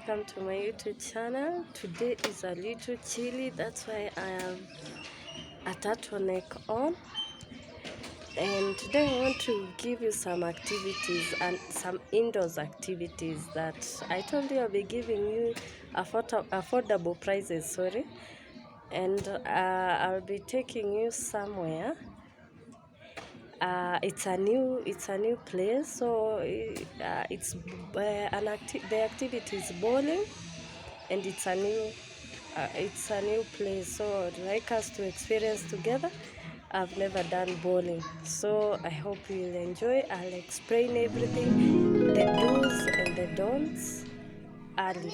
welcome to my YouTube channel. Today is a little chilly, that's why I have a turtleneck on, and today I want to give you some activities and some indoors activities that I told you I'll be giving you affordable prices, and I'll be taking you somewhere. It's a new place, so the activity is bowling, and it's a new place, so I'd like us to experience together. I've never done bowling, so I hope you'll enjoy. I'll explain everything, the do's and the don'ts early.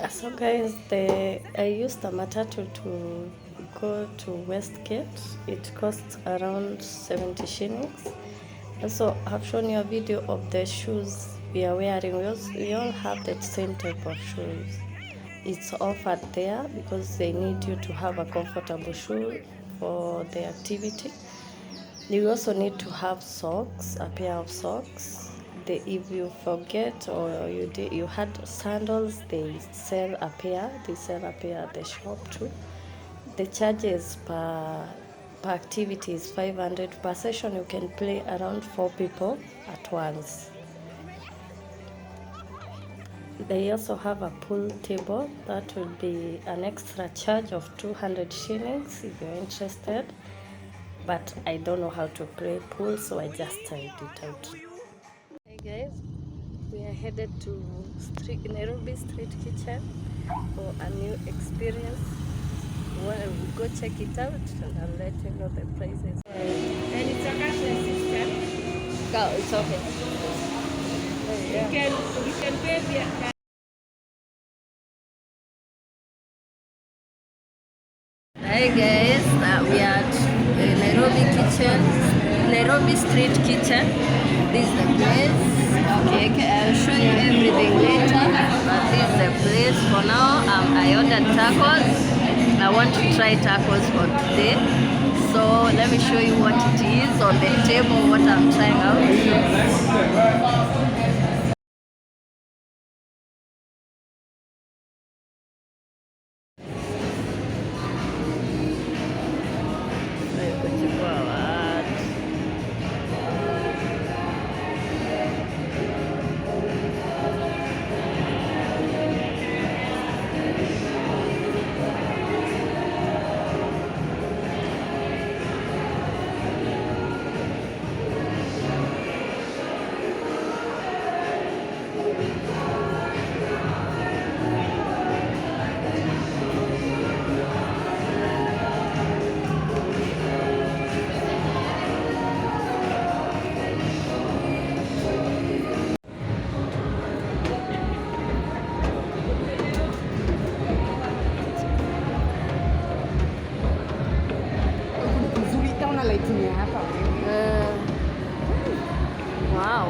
So guys, I used the matatu to go to Westgate. It costs around 70 shillings. Also, I've shown you a video of the shoes we are wearing. We all have the same type of shoes. It's offered there because they need you to have a comfortable shoe for the activity. You also need to have socks, a pair of socks. If you forget or you had sandals, they sell a pair. They sell a pair at the shop too. The charges per activity is 500 per session. You can play around 4 people at once. They also have a pool table. That will be an extra charge of 200 shillings if you're interested. But I don't know how to play pool, so I just tried it out. Hey guys, we are headed to Nairobi Street Kitchen for a new experience. Well, we'll go check it out and I'll let you know the prices. And it's a cashless system. Go, it's okay. Yeah. You can pay via. Hi guys, we are kitchen, Nairobi street kitchen. This is the place. Okay, I'll show you everything later. But this is the place for now. I ordered tacos. I want to try tacos for today. So let me show you what it is on the table, what I'm trying out. Wow.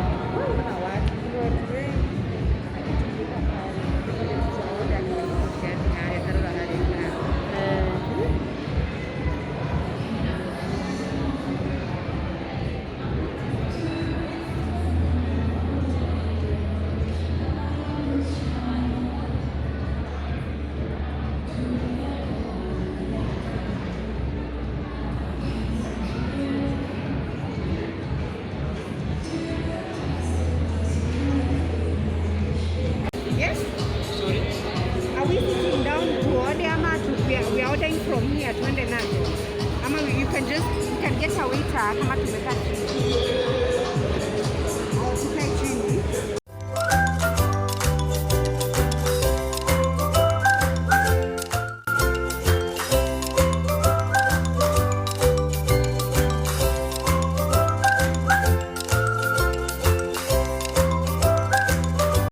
Yes? Are we sitting down to order ama we are ordering from here tuende nazo? Ama you can get a waiter kama tumekaa chini.